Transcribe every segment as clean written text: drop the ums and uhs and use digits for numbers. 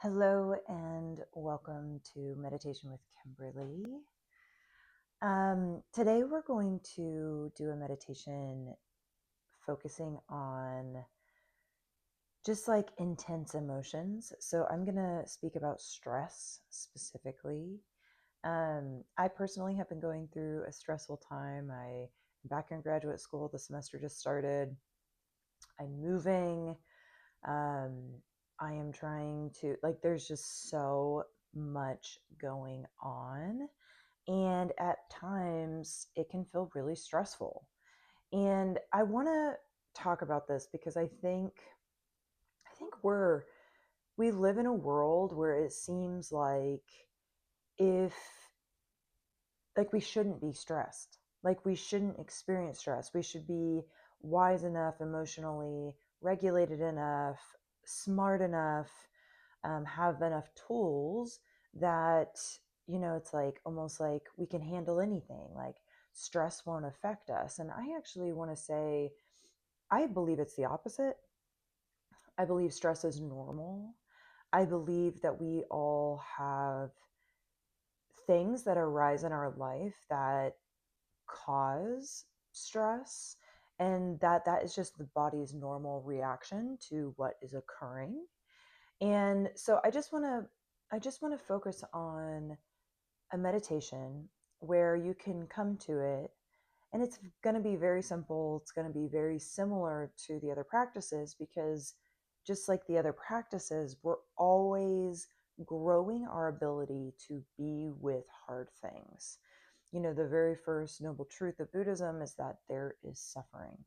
Hello and welcome to Meditation with Kimberly. Today we're going to do a meditation focusing on just like intense emotions. So I'm going to speak about stress specifically. I personally have been going through a stressful time. I'm back in graduate school. The semester just started. I'm moving. Um, I am trying to, like, there's just so much going on. And at times it can feel really stressful. And I want to talk about this because I think we live in a world where it seems if like we shouldn't be stressed. Like we shouldn't experience stress. We should be wise enough emotionally, regulated enough, smart enough, have enough tools that, it's like almost like we can handle anything. Like stress won't affect us. And I actually want to say, I believe it's the opposite. I believe stress is normal. I believe that we all have things that arise in our life that cause stress, and that is just the body's normal reaction to what is occurring. And so I just want to focus on a meditation where you can come to it, and it's going to be very simple. It's going to be very similar to the other practices because just like the other practices, we're always growing our ability to be with hard things. The very first noble truth of Buddhism is that there is suffering.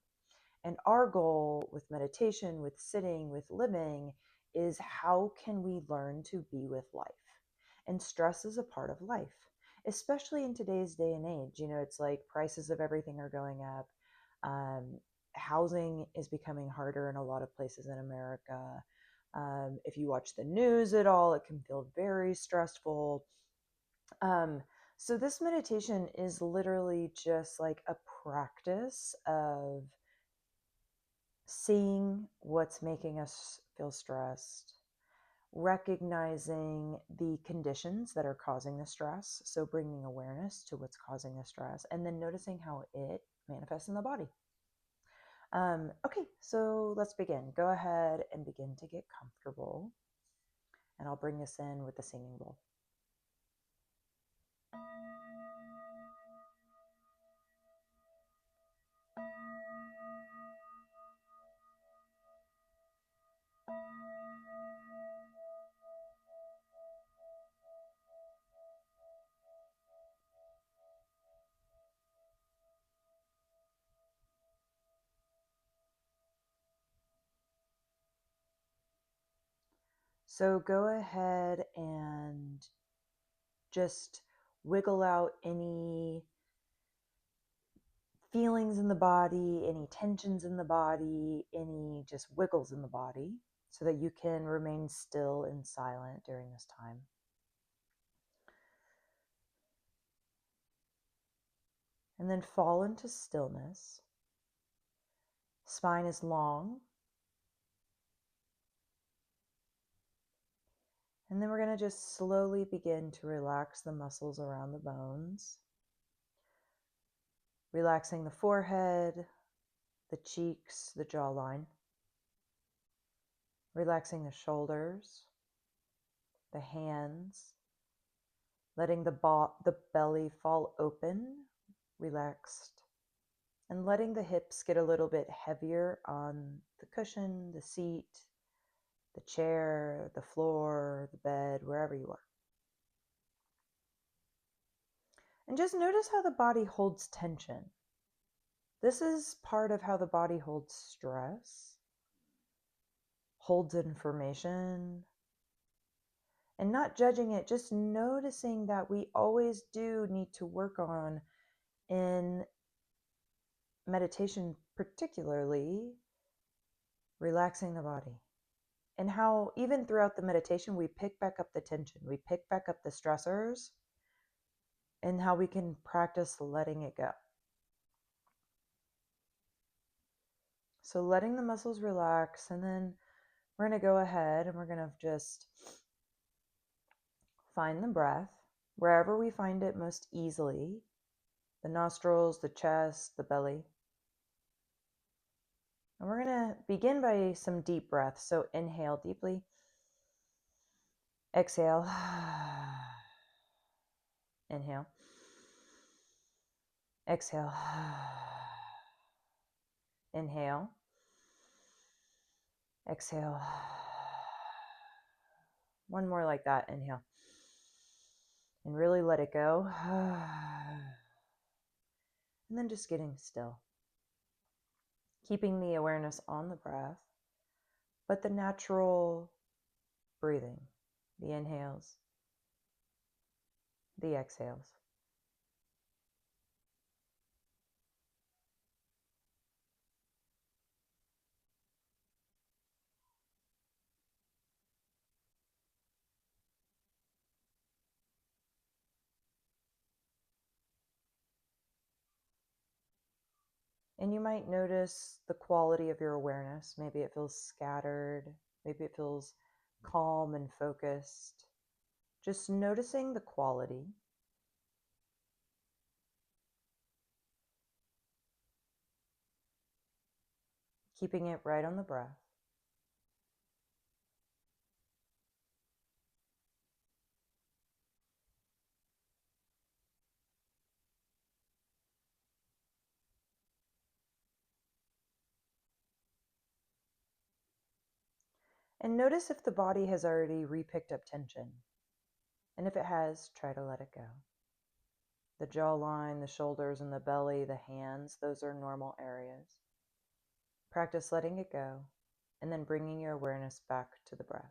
And our goal with meditation, with sitting, with living is how can we learn to be with life? And stress is a part of life, especially in today's day and age. It's like prices of everything are going up. Um, Housing is becoming harder in a lot of places in America. If you watch the news at all, it can feel very stressful. Um, so, this meditation is literally just like a practice of seeing what's making us feel stressed, recognizing the conditions that are causing the stress. So, bringing awareness to what's causing the stress, and then noticing how it manifests in the body. Okay, so let's begin. Go ahead and begin to get comfortable. And I'll bring us in with the singing bowl. So, go ahead and just wiggle out any feelings in the body, any tensions in the body, any just wiggles in the body, so that you can remain still and silent during this time. And then fall into stillness. Spine is long. And then we're going to just slowly begin to relax the muscles around the bones, relaxing the forehead, the cheeks, the jawline, relaxing the shoulders, the hands, letting the belly fall open, relaxed, and letting the hips get a little bit heavier on the cushion, the seat, the chair, the floor, the bed, wherever you are. And just notice how the body holds tension. This is part of how the body holds stress, holds information, and not judging it, just noticing that we always do need to work on in meditation, particularly relaxing the body. And how even throughout the meditation, we pick back up the tension, we pick back up the stressors, and how we can practice letting it go. So letting the muscles relax, and then we're going to go ahead and we're going to just find the breath wherever we find it most easily, the nostrils, the chest, the belly. And we're going to begin by some deep breaths. So inhale deeply. Exhale. Inhale. Exhale. Inhale. Exhale. One more like that. Inhale. And really let it go. And then just getting still. Keeping the awareness on the breath, but the natural breathing, the inhales, the exhales. And you might notice the quality of your awareness. Maybe it feels scattered. Maybe it feels calm and focused. Just noticing the quality. Keeping it right on the breath. And notice if the body has already repicked up tension. And if it has, try to let it go. The jawline, the shoulders, and the belly, the hands, those are normal areas. Practice letting it go and then bringing your awareness back to the breath.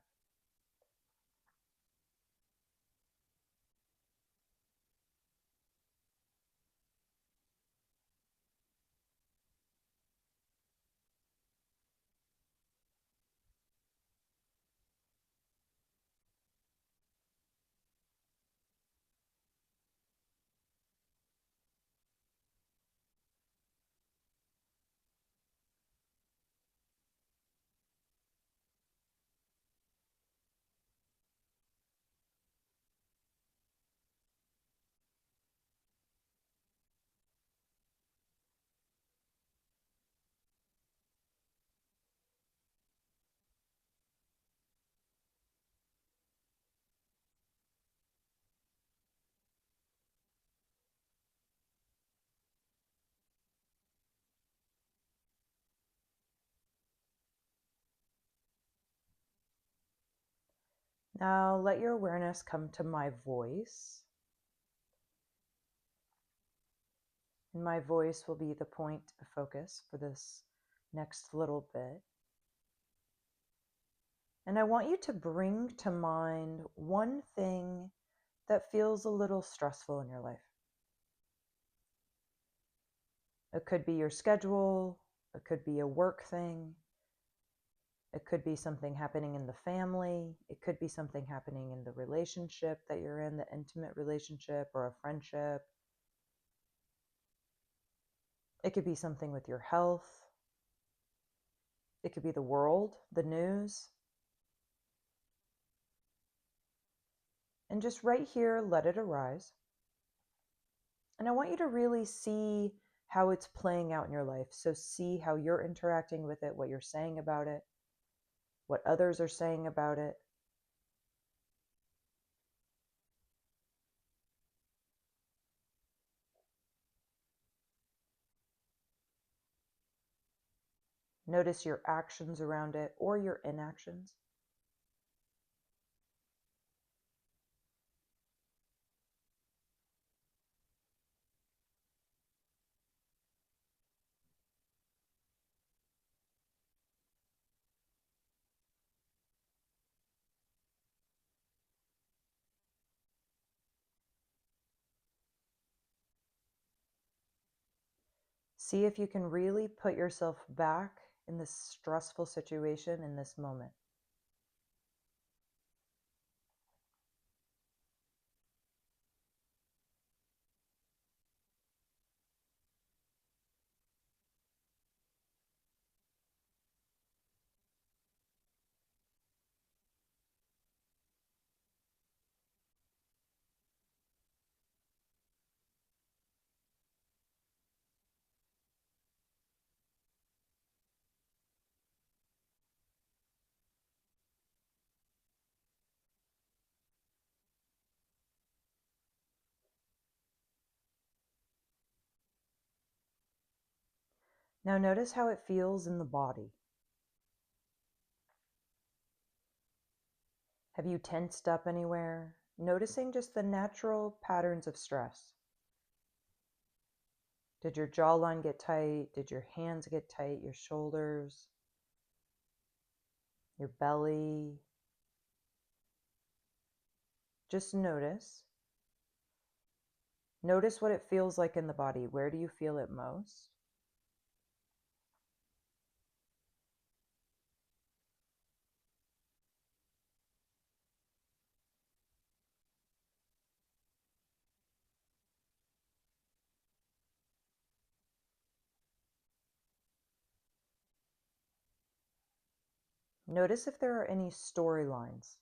Now let your awareness come to my voice. And my voice will be the point of focus for this next little bit. And I want you to bring to mind one thing that feels a little stressful in your life. It could be your schedule, it could be a work thing, it could be something happening in the family, it could be something happening in the relationship that you're in, the intimate relationship or a friendship. It could be something with your health. It could be the world, the news. And just right here, let it arise. And I want you to really see how it's playing out in your life. So see how you're interacting with it, what you're saying about it, what others are saying about it. Notice your actions around it or your inactions. See if you can really put yourself back in this stressful situation in this moment. Now notice how it feels in the body. Have you tensed up anywhere? Noticing just the natural patterns of stress. Did your jawline get tight? Did your hands get tight? Your shoulders? Your belly? Just notice. Notice what it feels like in the body. Where do you feel it most? Notice if there are any storylines.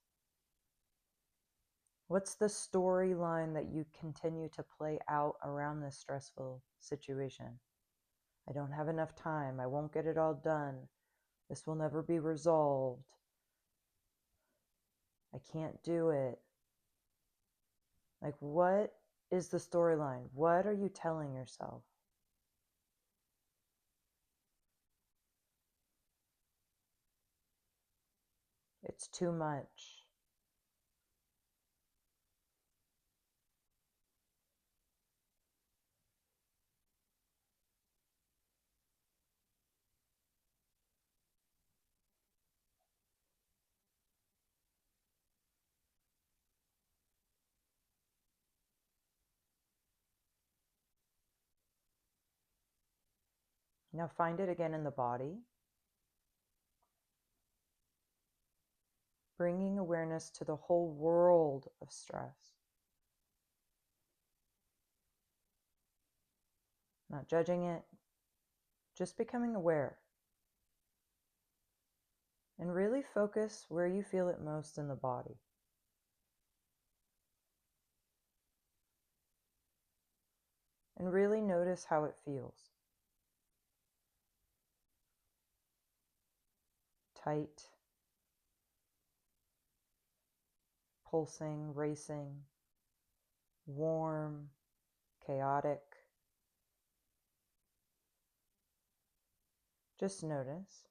What's the storyline that you continue to play out around this stressful situation? I don't have enough time. I won't get it all done. This will never be resolved. I can't do it. Like, what is the storyline? What are you telling yourself? It's too much. Now find it again in the body, bringing awareness to the whole world of stress. Not judging it, just becoming aware. And really focus where you feel it most in the body. And really notice how it feels. Tight, pulsing, racing, warm, chaotic. Just notice,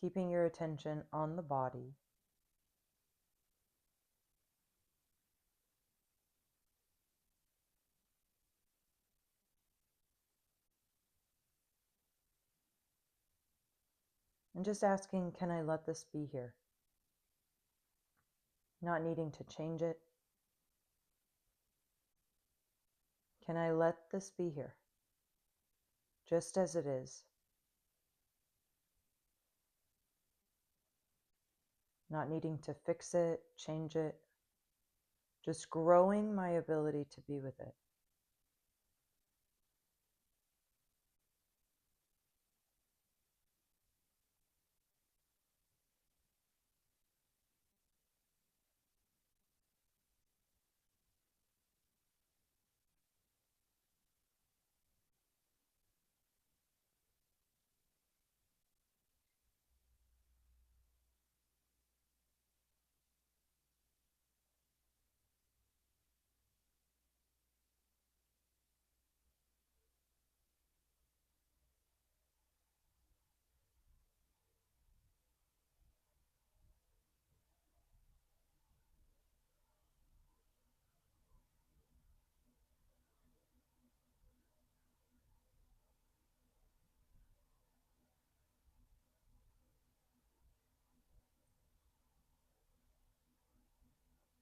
keeping your attention on the body. And just asking, can I let this be here? Not needing to change it. Can I let this be here? Just as it is. Not needing to fix it, change it. Just growing my ability to be with it.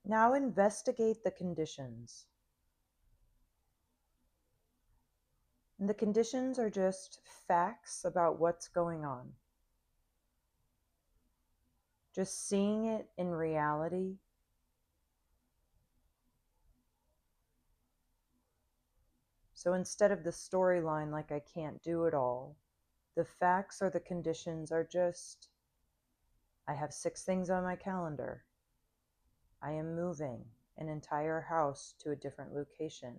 Now investigate the conditions. And the conditions are just facts about what's going on. Just seeing it in reality. So instead of the storyline like I can't do it all, the facts or the conditions are just, I have 6 things on my calendar. I am moving an entire house to a different location.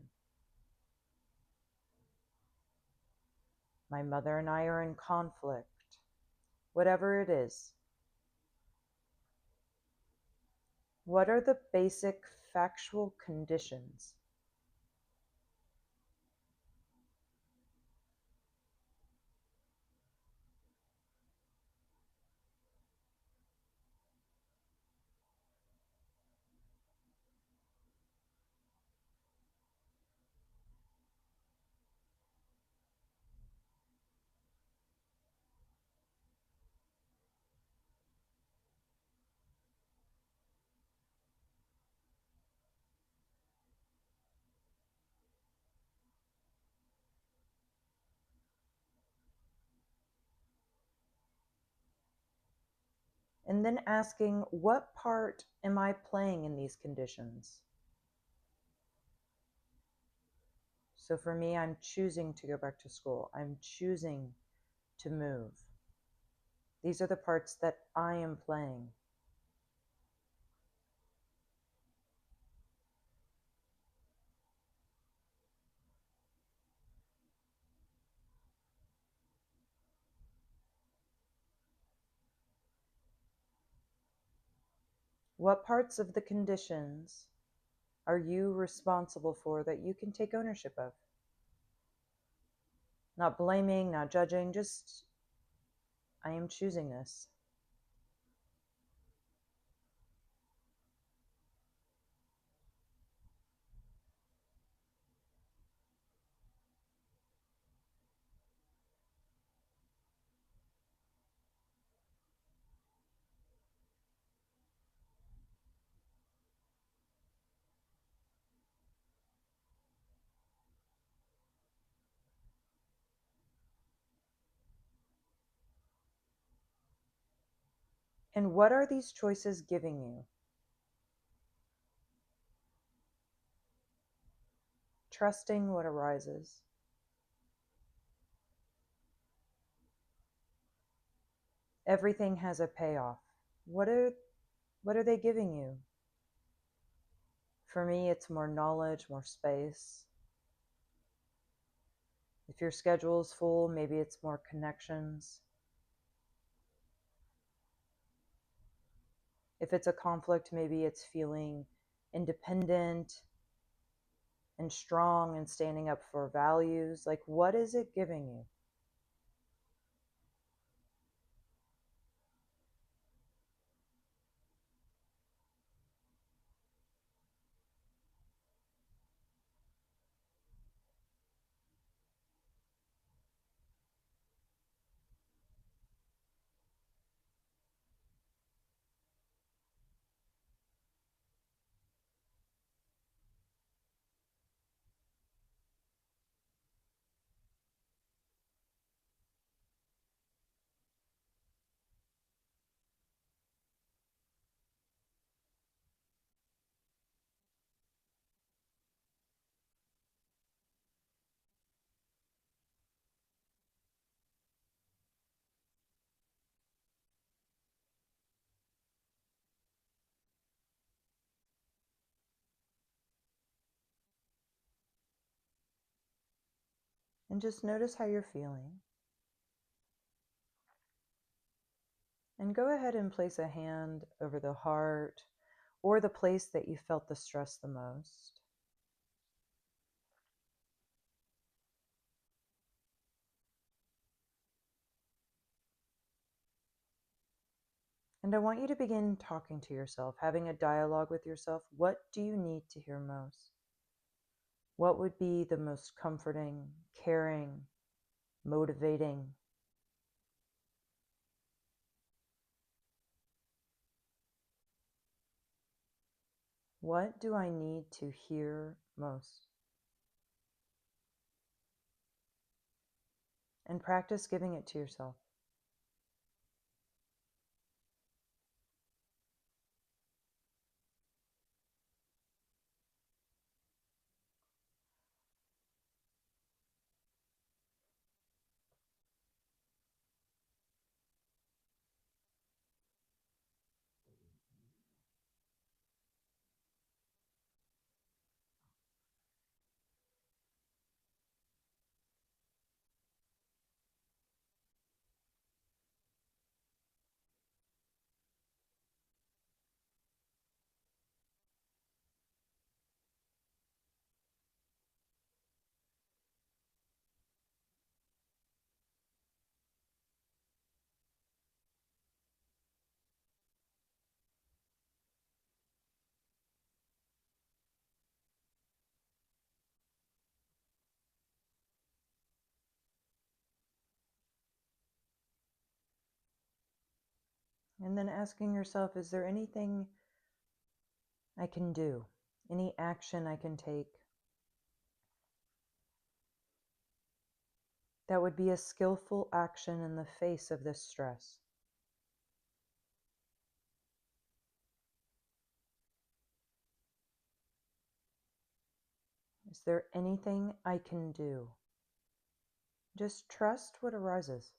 My mother and I are in conflict. Whatever it is. What are the basic factual conditions? And then asking, what part am I playing in these conditions? So for me, I'm choosing to go back to school. I'm choosing to move. These are the parts that I am playing. What parts of the conditions are you responsible for that you can take ownership of? Not blaming, not judging, just I am choosing this. And what are these choices giving you? Trusting what arises. Everything has a payoff. What are they giving you? For me, it's more knowledge, more space. If your schedule is full, maybe it's more connections. If it's a conflict, maybe it's feeling independent and strong and standing up for values. Like, what is it giving you? And just notice how you're feeling. And go ahead and place a hand over the heart or the place that you felt the stress the most. And I want you to begin talking to yourself, having a dialogue with yourself. What do you need to hear most? What would be the most comforting, caring, motivating? What do I need to hear most? And practice giving it to yourself. And then asking yourself, is there anything I can do? Any action I can take that would be a skillful action in the face of this stress? Is there anything I can do? Just trust what arises.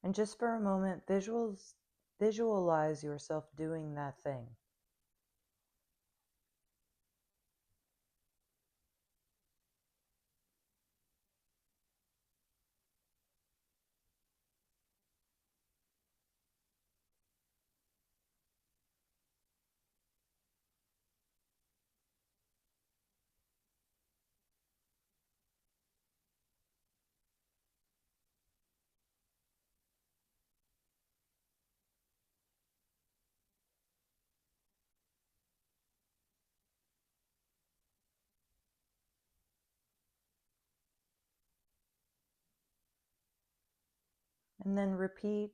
And just for a moment, visualize yourself doing that thing. And then repeat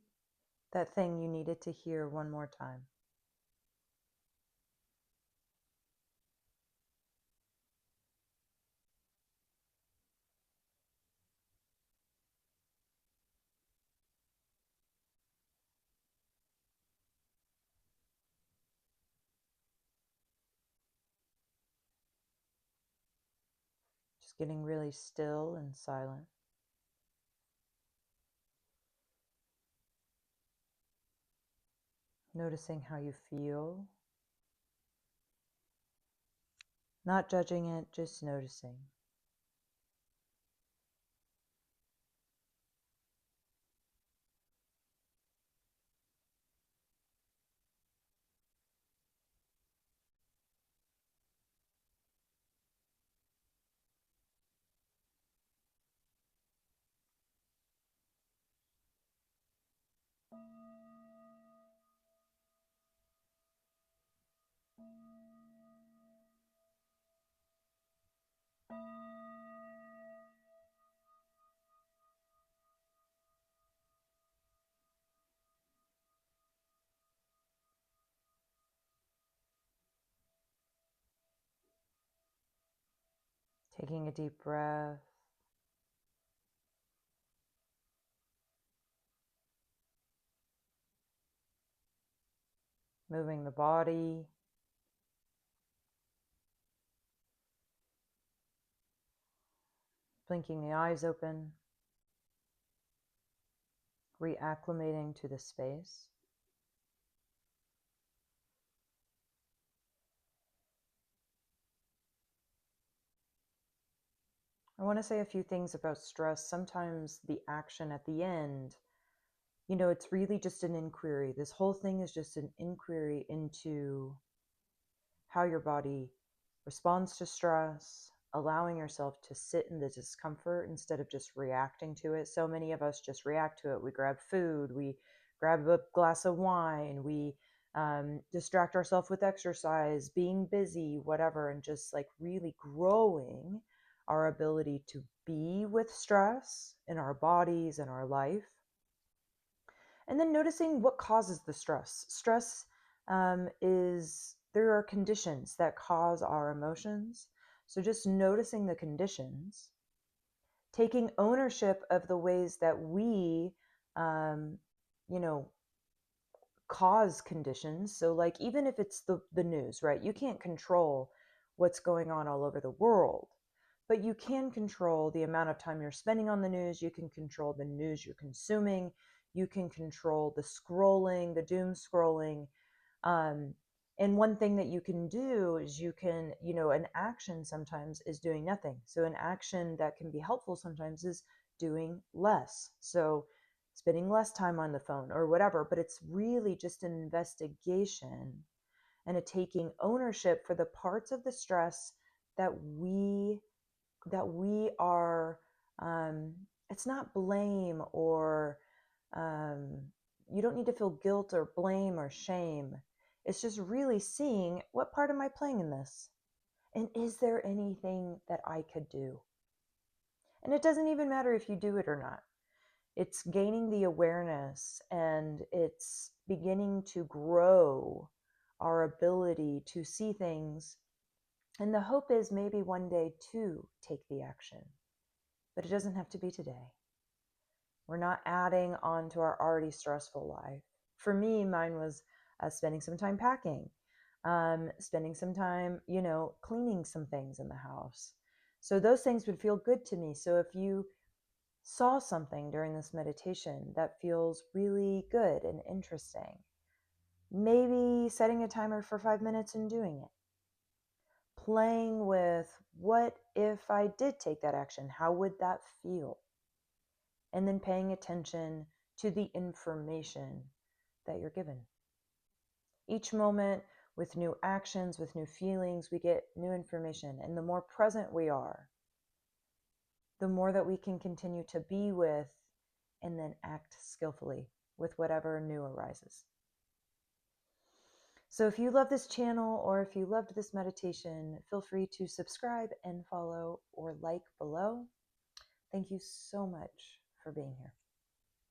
that thing you needed to hear one more time. Just getting really still and silent. Noticing how you feel. Not judging it, just noticing. Taking a deep breath. Moving the body. Blinking the eyes open. Reacclimating to the space. I want to say a few things about stress. Sometimes the action at the end, it's really just an inquiry. This whole thing is just an inquiry into how your body responds to stress, allowing yourself to sit in the discomfort instead of just reacting to it. So many of us just react to it. We grab food, we grab a glass of wine, we distract ourselves with exercise, being busy, whatever, and just like really growing our ability to be with stress in our bodies and our life. And then noticing what causes the stress. Stress is, there are conditions that cause our emotions. So just noticing the conditions, taking ownership of the ways that we, um, you know, cause conditions. So like, even if it's the news, right? You can't control what's going on all over the world, but you can control the amount of time you're spending on the news. You can control the news you're consuming. You can control the scrolling, the doom scrolling. Um, and one thing that you can do is you can, an action sometimes is doing nothing. So an action that can be helpful sometimes is doing less. So spending less time on the phone or whatever, but it's really just an investigation and a taking ownership for the parts of the stress that we are, um, it's not blame or, um, you don't need to feel guilt or blame or shame. It's just really seeing, what part am I playing in this? And is there anything that I could do? And it doesn't even matter if you do it or not. It's gaining the awareness, and it's beginning to grow our ability to see things. And the hope is maybe one day to take the action, but it doesn't have to be today. We're not adding on to our already stressful life. For me, mine was spending some time packing, spending some time, cleaning some things in the house. So those things would feel good to me. So if you saw something during this meditation that feels really good and interesting, maybe setting a timer for 5 minutes and doing it. Playing with, what if I did take that action? How would that feel? And then paying attention to the information that you're given. Each moment, with new actions, with new feelings, we get new information. And the more present we are, the more that we can continue to be with and then act skillfully with whatever new arises. So if you love this channel, or if you loved this meditation, feel free to subscribe and follow or like below. Thank you so much for being here.